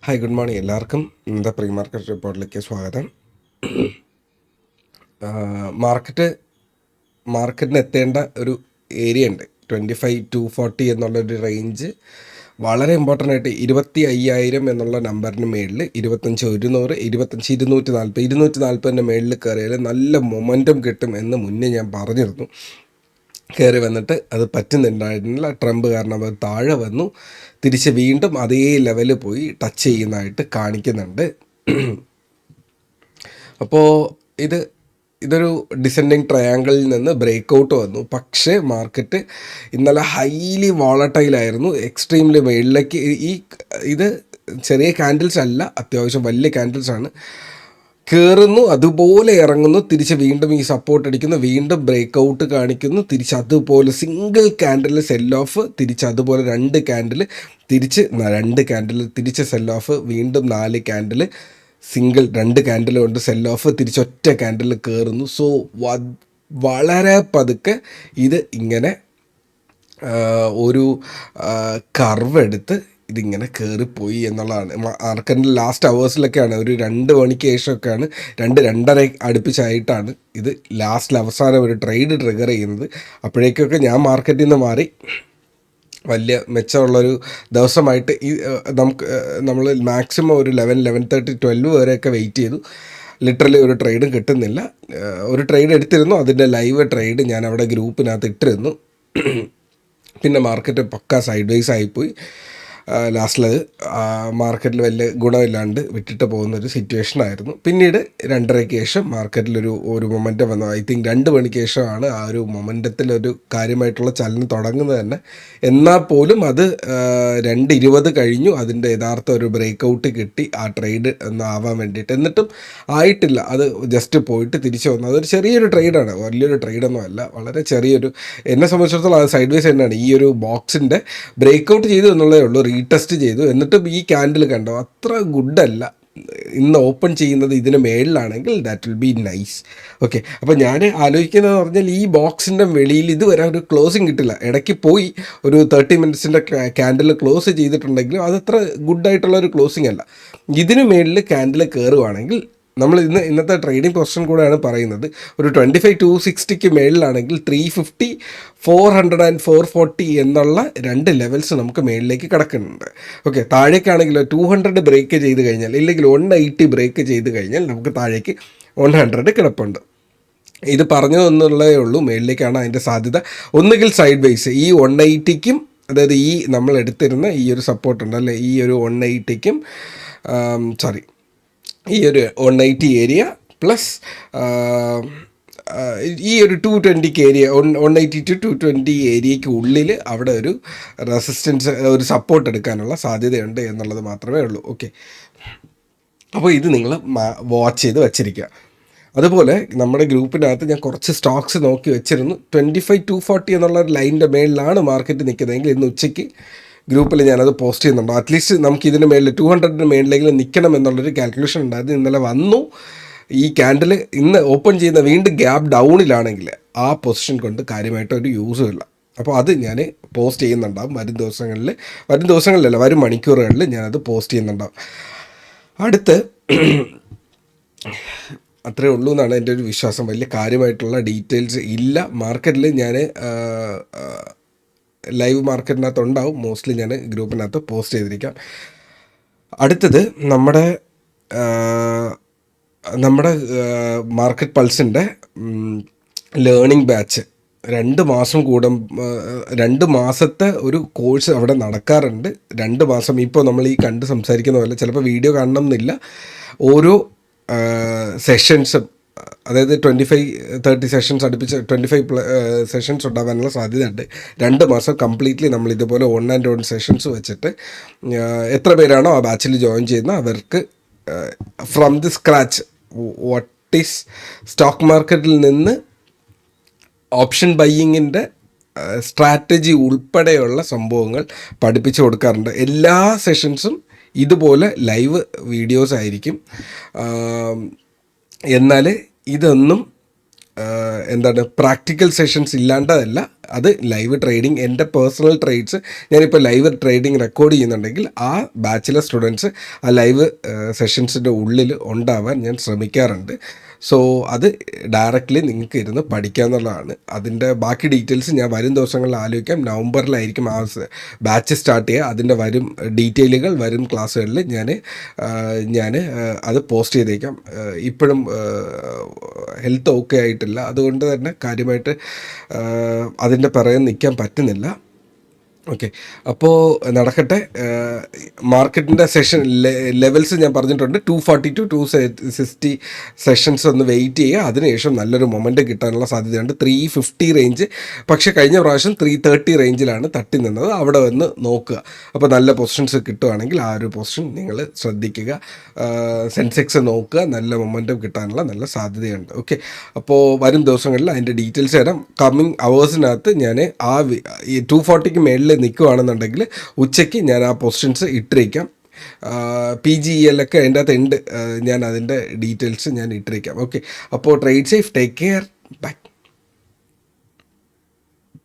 Hi good morning എല്ലാവർക്കും. ഇന്നത്തെ pre market റിപ്പോർട്ടിലേക്ക് സ്വാഗതം. മാർക്കറ്റിന് എത്തേണ്ട ഒരു ഏരിയ ഉണ്ട് 25,240 എന്നുള്ളൊരു റേഞ്ച്. വളരെ ഇമ്പോർട്ടൻ്റ് ആയിട്ട് 25,000 എന്നുള്ള നമ്പറിന് മേളിൽ 25,100, 25,240, 240 മേളിൽ കയറിയാൽ നല്ല മൊമെൻറ്റം കിട്ടും എന്ന് മുന്നേ ഞാൻ പറഞ്ഞിരുന്നു. കയറി വന്നിട്ട് അത് പറ്റുന്നുണ്ടായിരുന്നില്ല. ട്രംപ് കാരണം അത് താഴെ വന്നു, തിരിച്ച് വീണ്ടും അതേ ലെവലിൽ പോയി ടച്ച് ചെയ്യുന്നതായിട്ട് കാണിക്കുന്നുണ്ട്. അപ്പോൾ ഇതൊരു ഡിസെൻഡിങ് ട്രയാങ്കിളിൽ നിന്ന് ബ്രേക്ക് ഔട്ട് വന്നു. പക്ഷേ മാർക്കറ്റ് ഇന്നലെ ഹൈലി വോളട്ടൈലായിരുന്നു, എക്സ്ട്രീംലി മേളിലേക്ക്. ഇത് ചെറിയ ക്യാൻഡിൽസ് അല്ല, അത്യാവശ്യം വലിയ ക്യാൻഡിൽസാണ്. കയറുന്നു, അതുപോലെ ഇറങ്ങുന്നു, തിരിച്ച് വീണ്ടും ഈ സപ്പോർട്ട് അടിക്കുന്നു, വീണ്ടും ബ്രേക്ക് ഔട്ട് കാണിക്കുന്നു, തിരിച്ച് അതുപോലെ സിംഗിൾ ക്യാൻഡിൽ സെൽ ഓഫ്, തിരിച്ച് അതുപോലെ രണ്ട് ക്യാൻഡിൽ തിരിച്ച് സെൽ ഓഫ്, വീണ്ടും 4 ക്യാൻഡിൽ സിംഗിൾ, 2 ക്യാൻഡിൽ കൊണ്ട് സെൽ ഓഫ്, തിരിച്ചൊറ്റ ക്യാൻഡിൽ കയറുന്നു. സോ വളരെ പതുക്കെ ഇത് ഇങ്ങനെ ഒരു കർവ് എടുത്ത് ഇതിങ്ങനെ കയറിപ്പോയി എന്നുള്ളതാണ്. മാർക്കറ്റിൻ്റെ ലാസ്റ്റ് അവേഴ്സിലൊക്കെയാണ്, ഒരു 2 മണിക്ക് ശേഷമൊക്കെയാണ്, 2-2:30 അടുപ്പിച്ചായിട്ടാണ് ഇത് അവസാനം ഒരു ട്രേഡ് ട്രിഗർ ചെയ്യുന്നത്. അപ്പോഴേക്കൊക്കെ ഞാൻ മാർക്കറ്റിൽ നിന്ന് മാറി വലിയ മെച്ചമുള്ളൊരു ദിവസമായിട്ട് നമ്മൾ മാക്സിമം ഒരു 11:30, 12 വരെയൊക്കെ വെയിറ്റ് ചെയ്തു. ലിറ്ററലി ഒരു ട്രേഡും കിട്ടുന്നില്ല. ഒരു ട്രേഡ് എടുത്തിരുന്നു, അതിൻ്റെ ലൈവ് ട്രേഡ് ഞാൻ അവിടെ ഗ്രൂപ്പിനകത്ത് ഇട്ടിരുന്നു. പിന്നെ മാർക്കറ്റ് പക്ക സൈഡ് വൈസ് ആയിപ്പോയി. ലാസ്റ്റിലത് മാർക്കറ്റിൽ വലിയ ഗുണമില്ലാണ്ട് വിട്ടിട്ട് പോകുന്നൊരു സിറ്റുവേഷനായിരുന്നു. പിന്നീട് 2:30 ശേഷം മാർക്കറ്റിലൊരു മൊമെൻറ്റം വന്നു. ഐ തിങ്ക് 2 മണിക്ക് ശേഷമാണ് ആ ഒരു മൊമെൻറ്റത്തിലൊരു കാര്യമായിട്ടുള്ള ചലനം തുടങ്ങുന്നത് തന്നെ. എന്നാൽ പോലും അത് 2:20 കഴിഞ്ഞു, അതിൻ്റെ യഥാർത്ഥ ഒരു ബ്രേക്ക് ഔട്ട് കിട്ടി ആ ട്രേഡ് ഒന്ന് ആവാൻ വേണ്ടിയിട്ട്. എന്നിട്ടും ആയിട്ടില്ല, അത് ജസ്റ്റ് പോയിട്ട് തിരിച്ചു വന്നു. അതൊരു ചെറിയൊരു ട്രേഡാണ്, വലിയൊരു ട്രേഡൊന്നും അല്ല, വളരെ ചെറിയൊരു, എന്നെ സംബന്ധിച്ചിടത്തോളം അത് സൈഡ് വൈസ് തന്നെയാണ്. ഈ ഒരു ബോക്സിൻ്റെ ബ്രേക്ക് ഔട്ട് ചെയ്തു എന്നുള്ളതേ ഉള്ളൂ, റീടെസ്റ്റ് ചെയ്തു. എന്നിട്ടും ഈ ക്യാൻഡിൽ കണ്ടോ, അത്ര ഗുഡല്ല. ഇന്ന് ഓപ്പൺ ചെയ്യുന്നത് ഇതിന് മേളിലാണെങ്കിൽ that will be nice. Okay, അപ്പോൾ ഞാൻ ആലോചിക്കുന്നതെന്ന് പറഞ്ഞാൽ ഈ ബോക്സിൻ്റെ വെളിയിൽ ഇതുവരെ ഒരു ക്ലോസിങ് കിട്ടില്ല. ഇടയ്ക്ക് പോയി ഒരു 30 മിനിറ്റ്സിൻ്റെ ക്യാൻഡിൽ ക്ലോസ് ചെയ്തിട്ടുണ്ടെങ്കിലും അതത്ര ഗുഡായിട്ടുള്ളൊരു ക്ലോസിങ് അല്ല. ഇതിന് മേളിൽ ക്യാൻഡിൽ കയറുവാണെങ്കിൽ നമ്മൾ ഇന്നത്തെ ട്രേഡിംഗ് പൊസിഷൻ കൂടെയാണ് പറയുന്നത്. ഒരു 25,260 മേളിലാണെങ്കിൽ 350, 400 and 440 എന്നുള്ള 2 ലെവൽസ് നമുക്ക് മേളിലേക്ക് കിടക്കുന്നുണ്ട്. ഓക്കെ, താഴേക്കാണെങ്കിൽ 200 ബ്രേക്ക് ചെയ്ത് കഴിഞ്ഞാൽ, ഇല്ലെങ്കിൽ 180 ബ്രേക്ക് ചെയ്ത് കഴിഞ്ഞാൽ നമുക്ക് താഴേക്ക് 100 കിടപ്പുണ്ട്. ഇത് പറഞ്ഞു എന്നുള്ളതേ ഉള്ളൂ. മേളിലേക്കാണ് അതിൻ്റെ സാധ്യത. ഒന്നുകിൽ സൈഡ് വൈസ് ഈ 180ക്കും, അതായത് ഈ നമ്മൾ എടുത്തിരുന്ന ഈ ഒരു സപ്പോർട്ട് ഉണ്ടല്ലേ, ഈ ഒരു 180ക്കും ഈ ഒരു 180 ഏരിയ പ്ലസ് ഈ ഒരു 220 ഏരിയ, 180 to 220 ഏരിയയ്ക്ക് ഉള്ളിൽ അവിടെ ഒരു റെസിസ്റ്റൻസ്, ഒരു സപ്പോർട്ട് എടുക്കാനുള്ള സാധ്യതയുണ്ട് എന്നുള്ളത് മാത്രമേ ഉള്ളൂ. ഓക്കെ, അപ്പോൾ ഇത് നിങ്ങൾ വാച്ച് ചെയ്ത് വച്ചിരിക്കുക. അതുപോലെ നമ്മുടെ ഗ്രൂപ്പിനകത്ത് ഞാൻ കുറച്ച് സ്റ്റോക്സ് നോക്കി വെച്ചിരുന്നു. 25,240 എന്നുള്ള ഒരു ലൈനിൻ്റെ മേളിലാണ് മാർക്കറ്റ് നിൽക്കുന്നതെങ്കിൽ ഇന്ന് ഉച്ചയ്ക്ക് ഗ്രൂപ്പിൽ ഞാനത് പോസ്റ്റ് ചെയ്യുന്നുണ്ട്. അറ്റ്ലീസ്റ്റ് നമുക്ക് ഇതിന് മേളിൽ 200 മേളിലെങ്കിലും നിൽക്കണം എന്നുള്ളൊരു കാൽക്കുലേഷൻ ഉണ്ടായിരുന്നു. ഇന്നലെ വന്നു. ഈ ക്യാൻഡിൽ ഇന്ന് ഓപ്പൺ ചെയ്യുന്ന വീണ്ടും ഗ്യാപ്പ് ഡൗണിലാണെങ്കിൽ ആ പൊസിഷൻ കൊണ്ട് കാര്യമായിട്ടൊരു യൂസും ഇല്ല. അപ്പോൾ അത് ഞാൻ പോസ്റ്റ് ചെയ്യുന്നുണ്ടാവും വരും ദിവസങ്ങളിലല്ല, വരും മണിക്കൂറുകളിൽ ഞാനത് പോസ്റ്റ് ചെയ്യുന്നുണ്ടാവും. അടുത്ത് അത്രേ ഉള്ളൂ എന്നാണ് എൻ്റെ ഒരു വിശ്വാസം. വലിയ കാര്യമായിട്ടുള്ള ഡീറ്റെയിൽസ് ഇല്ല മാർക്കറ്റിൽ. ഞാൻ ലൈവ് മാർക്കറ്റിനകത്ത് ഉണ്ടാവും, മോസ്റ്റ്ലി ഞാൻ ഗ്രൂപ്പിനകത്ത് പോസ്റ്റ് ചെയ്തിരിക്കാം. അടുത്തത് നമ്മുടെ മാർക്കറ്റ് പൾസിൻ്റെ ലേണിംഗ് ബാച്ച് 2 മാസം 2 മാസത്തെ ഒരു കോഴ്സ് അവിടെ നടക്കാറുണ്ട്. 2 മാസം ഇപ്പോൾ നമ്മൾ ഈ കണ്ട് സംസാരിക്കുന്ന പോലെ ചിലപ്പോൾ വീഡിയോ കാണണം എന്നില്ല. ഓരോ സെഷൻസും, അതായത് 25-30 സെഷൻസ് അടുപ്പിച്ച് 25 സെഷൻസ് ഉണ്ടാകാനുള്ള സാധ്യതയുണ്ട്. 2 മാസം കംപ്ലീറ്റ്ലി നമ്മൾ ഇതുപോലെ 1-on-1 സെഷൻസ് വെച്ചിട്ട് എത്ര പേരാണോ ആ ബാച്ചിൽ ജോയിൻ ചെയ്യുന്ന അവർക്ക് from the scratch what is stock മാർക്കറ്റിൽ നിന്ന് ഓപ്ഷൻ ബൈയിങ്ങിൻ്റെ സ്ട്രാറ്റജി ഉൾപ്പെടെയുള്ള സംഭവങ്ങൾ പഠിപ്പിച്ചു കൊടുക്കാറുണ്ട്. എല്ലാ സെഷൻസും ഇതുപോലെ ലൈവ് വീഡിയോസ് ആയിരിക്കും. എന്നാൽ ഇതൊന്നും എന്താണ് പ്രാക്ടിക്കൽ സെഷൻസ് ഇല്ലാണ്ടതല്ല, അത് ലൈവ് ട്രേഡിംഗ്, എൻ്റെ പേഴ്സണൽ ട്രേഡ്സ് ഞാനിപ്പോൾ ലൈവ് ട്രേഡിംഗ് റെക്കോർഡ് ചെയ്യുന്നുണ്ടെങ്കിൽ ആ ബാച്ചിലർ സ്റ്റുഡൻസ് ആ ലൈവ് സെഷൻസിൻ്റെ ഉള്ളിൽ ഉണ്ടാവാൻ ഞാൻ ശ്രമിക്കാറുണ്ട്. സോ അത് ഡയറക്റ്റ്ലി നിങ്ങൾക്ക് ഇരുന്ന് പഠിക്കാമെന്നുള്ളതാണ്. അതിൻ്റെ ബാക്കി ഡീറ്റെയിൽസ് ഞാൻ വരും ദിവസങ്ങളിൽ ആലോചിക്കാം. നവംബറിലായിരിക്കും ആ ബാച്ച് സ്റ്റാർട്ട് ചെയ്യുക. അതിൻ്റെ വരും ഡീറ്റെയിലുകൾ വരും ക്ലാസ്സുകളിൽ ഞാൻ അത് പോസ്റ്റ് ചെയ്തേക്കാം. ഇപ്പോഴും ഹെൽത്ത് ഓക്കെ ആയിട്ടില്ല, അതുകൊണ്ട് തന്നെ കാര്യമായിട്ട് അതിൻ്റെ പിറകെ നിൽക്കാൻ പറ്റുന്നില്ല. ഓക്കെ, അപ്പോൾ നടക്കട്ടെ. മാർക്കറ്റിൻ്റെ സെഷൻ ലെവൽസ് ഞാൻ പറഞ്ഞിട്ടുണ്ട്. 240 to 260 സെഷൻസ് ഒന്ന് വെയിറ്റ് ചെയ്യുക. അതിനുശേഷം നല്ലൊരു മൊമെൻറ്റ് കിട്ടാനുള്ള സാധ്യതയുണ്ട്. 350 റേഞ്ച്, പക്ഷേ കഴിഞ്ഞ പ്രാവശ്യം 330 റേഞ്ചിലാണ് തട്ടി നിന്നത്. അവിടെ വന്ന് നോക്കുക. അപ്പോൾ നല്ല പൊസിഷൻസ് കിട്ടുവാണെങ്കിൽ ആ ഒരു പൊസിഷൻ നിങ്ങൾ ശ്രദ്ധിക്കുക. സെൻസെക്സ് നോക്കുക, നല്ല മൊമെൻറ്റം കിട്ടാനുള്ള നല്ല സാധ്യതയുണ്ട്. ഓക്കെ, അപ്പോൾ വരും ദിവസങ്ങളിൽ അതിൻ്റെ ഡീറ്റെയിൽസ് തരാം. കമ്മിങ് അവേഴ്സിനകത്ത് ഞാൻ ഈ 240 മേളിൽ നിൽക്കുകയാണെന്നുണ്ടെങ്കിൽ ഉച്ചയ്ക്ക് ഞാൻ ആ പൊസിഷൻസ് ഇട്ടിരിക്കാം. PGEL ഒക്കെ അതിൻ്റെ അകത്ത് ഉണ്ട്, ഞാൻ അതിൻ്റെ ഡീറ്റെയിൽസ് ഞാൻ ഇട്ടിരിക്കാം. ഓക്കെ, അപ്പോൾ trade safe, take care, by.